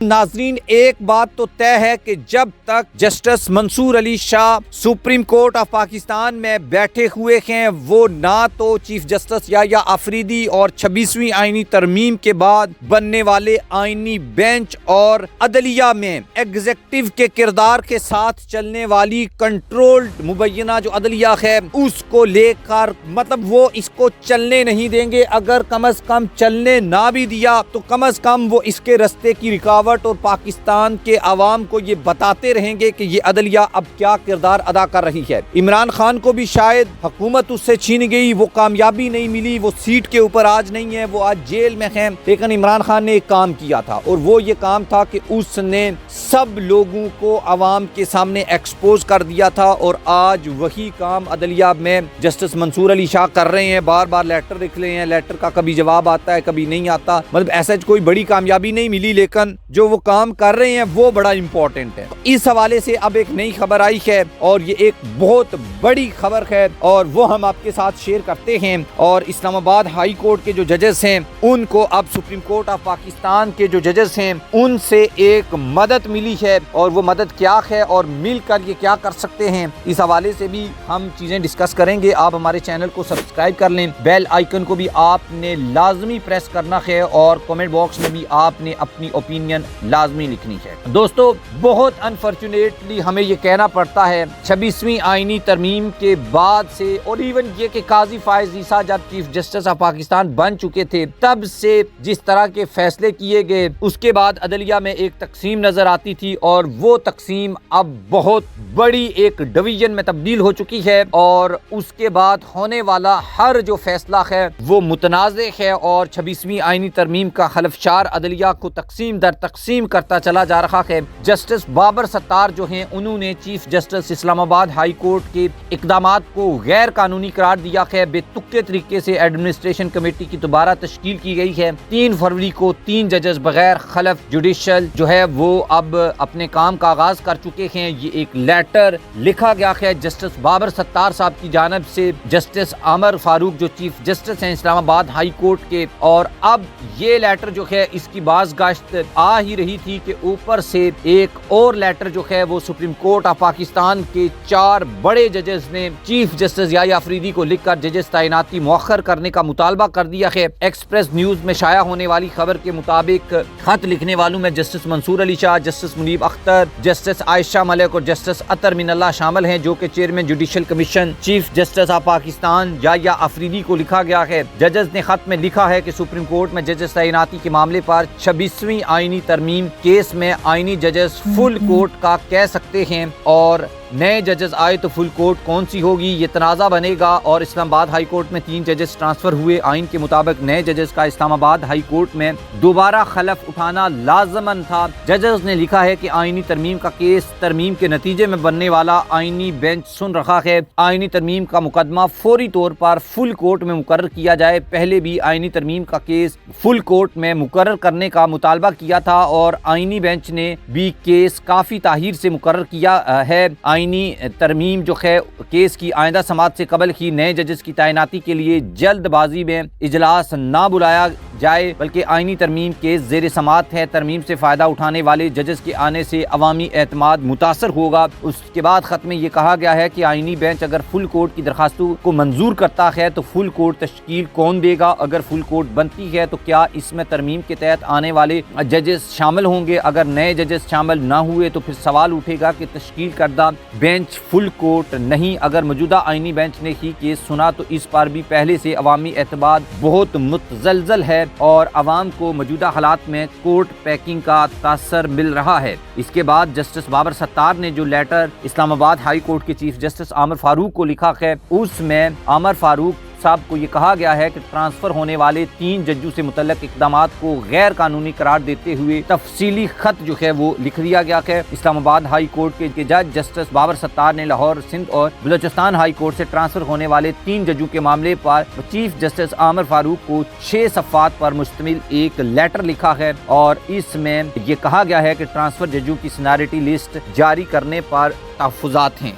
नाजरीन, एक बात तो तय है कि जब तक justice Mansoor Ali Shah supreme court of Pakistan में बैठे हुए हैं, वो ना तो चीफ जस्टिस या अफरीदी और 26वीं आईनी तरमीम के बाद बनने वाले आईनी बेंच और अदलिया में एग्जेक्टिव के किरदार के साथ चलने वाली कंट्रोल्ड मुबैना जो अदलिया है उसको लेकर मतलब वो इसको चलने नहीं देंगे। अगर कम से कम चलने ना भी दिया तो कम से कम वो इसके रास्ते की रुकावट और पाकिस्तान के अवाम को ये बताते रहेंगे कि ये अदलिया अब क्या किरदार अदा कर रही है। इमरान खान को भी शायद हुकूमत उससे छीन गई, वो कामयाबी नहीं मिली, वो सीट के ऊपर आज नहीं है, वो आज जेल में है। लेकिन इमरान खान ने एक काम किया था और वो ये काम था कि उसने सब लोगों को अवाम के सामने एक्सपोज कर दिया था और आज वही काम अदलिया में जस्टिस मंसूर अली शाह कर रहे हैं। बार बार लेटर लिख रहे हैं, लेटर का कभी जवाब आता है कभी नहीं आता, मतलब ऐसा कोई बड़ी कामयाबी नहीं मिली, लेकिन जो वो काम कर रहे हैं वो बड़ा इंपॉर्टेंट है। इस हवाले से अब एक नई खबर आई है और ये एक बहुत बड़ी खबर है और वो हम आपके साथ शेयर करते हैं। और इस्लामाबाद हाई कोर्ट के जो जजेस हैं उनको अब सुप्रीम कोर्ट ऑफ पाकिस्तान के जो जजेस हैं उनसे एक मदद मिली है और वो मदद क्या है और मिलकर ये क्या कर सकते हैं, इस हवाले से भी हम चीजें डिस्कस करेंगे। आप हमारे चैनल को सब्सक्राइब कर लें, बेल आइकन को भी आपने लाजमी प्रेस करना है और कमेंट बॉक्स में भी आपने अपनी ओपिनियन लाजमी लिखनी है। दोस्तों, बहुत अनफॉर्चुनेटली हमें ये कहना पड़ता है 26वीं आईनी तरमीम के बाद से और इवन ये कि काजी फायज ईसा जब चीफ जस्टिस ऑफ पाकिस्तान बन चुके थे तब से जिस तरह के फैसले किए गए उसके बाद अदलिया में एक तकसीम नजर आती थी और वो तकसीम अब बहुत बड़ी एक डिवीजन में तब्दील हो चुकी है और उसके बाद होने वाला हर जो फैसला है वो मुतनाज़े है और 26वीं आईनी तरमीम का खलफशार अदलिया को तकसीम दर तकसीम करता चला जा रहा है। जस्टिस बाबर सत्तार जो हैं उन्होंने chief justice Islamabad high court के इकदामात को गैर कानूनी करार दिया है। बेतुके तरीके से एडमिनिस्ट्रेशन कमेटी की दोबारा तश्कील की गई है। 3 फरवरी को 3 जजेस बगैर खलफ जुडिशल जो है वो अब अपने काम का आगाज कर चुके हैं। ये एक लेटर लिखा गया है जस्टिस बाबर सत्तार साहब की जानिब से जस्टिस आमर फारूक जो चीफ जस्टिस हैं इस्लामाबाद हाई कोर्ट के, और अब ये लेटर जो है इसकी बाज़गाश्त आ ही रही थी कि ऊपर से एक और लेटर जो है वो सुप्रीम कोर्ट ऑफ पाकिस्तान के 4 बड़े जजेस ने चीफ जस्टिस याह्या अफरीदी को लिखकर जजेस तैनाती मुअख्खर करने का मुतालबा कर दिया है। एक्सप्रेस न्यूज में शाया होने वाली खबर के मुताबिक खत लिखने वालों में justice Mansoor Ali Shah, justice Munib Akhtar, justice Ayesha Malik और जस्टिस अतर मिनल्लाह शामिल हैं जो कि chairman judicial commission chief justice of Pakistan Yahya Afridi को लिखा गया है। जजेस ने खत में लिखा है कि सुप्रीम कोर्ट में जजेस तैनाती के मामले पर 26वीं आईनी तरमीम केस में आईनी जजेस फुल कोर्ट का कह सकते हैं और नए जजेस आए तो फुल कोर्ट कौन सी होगी ये तनाज़ा बनेगा। और इस्लामाबाद हाई कोर्ट में 3 जजेस ट्रांसफर हुए। आइन के मुताबिक नए जजेस का इस्लामाबाद हाई कोर्ट में दोबारा खलफ उठाना लाजमन था। जजेस ने लिखा है कि आईनी तरमीम का केस तरमीम के नतीजे में बनने वाला आईनी बेंच सुन रहा है। आईनी तरमीम का मुकदमा फौरी तौर पर फुल कोर्ट में मुकर्रर किया जाए। पहले भी आईनी तरमीम का केस फुल कोर्ट में मुकर्रर करने का मुतालबा किया था और आईनी बेंच ने भी केस काफी ताहीर से मुकर्रर किया है। आईनी तरमीम जो है केस की आइंदा समाअत से कबल ही नए जजेस की तैनाती के लिए जल्दबाजी में इजलास ना बुलाया जाए, बल्कि आईनी तरमीम केस जेर समाअत है। तरमीम से फ़ायदा उठाने वाले जजेस के आने से अवामी एतमाद मुतासर होगा। उसके बाद खत में ये कहा गया है कि आईनी बेंच अगर फुल कोर्ट की दरखास्तों को मंजूर करता है तो फुल कोर्ट तश्कील कौन देगा। अगर फुल कोर्ट बनती है तो क्या इसमें तरमीम के तहत आने वाले जजेस शामिल होंगे। अगर नए जजेस शामिल ना हुए तो फिर सवाल उठेगा कि तश्कील करदा बेंच फुल कोर्ट नहीं। अगर मौजूदा आईनी बेंच ने ही केस सुना तो इस पर भी पहले से अवामी एतमाद बहुत मुतज़लज़ल है और अवाम को मौजूदा हालात में कोर्ट पैकिंग का तासर मिल रहा है। इसके बाद जस्टिस बाबर सत्तार ने जो लेटर इस्लामाबाद हाई कोर्ट के चीफ जस्टिस आमर फारूक को लिखा है उसमें आमर फारूक साहब को ये कहा गया है कि ट्रांसफर होने वाले 3 जजों से मुतल्लक इक़दामात को गैर कानूनी करार देते हुए तफसीली खत जो है वो लिख दिया गया है। इस्लामाबाद हाई कोर्ट के जज जस्टिस बाबर सत्तार ने लाहौर, सिंध और बलूचिस्तान हाई कोर्ट से ट्रांसफर होने वाले 3 जजों के मामले पर चीफ जस्टिस आमर फारूक को 6 सफ़ात पर मुश्तमिल एक लेटर लिखा है और इसमें ये कहा गया है कि ट्रांसफर जजों की सीनियरिटी लिस्ट जारी करने पर तहफ़्फ़ुज़ात हैं।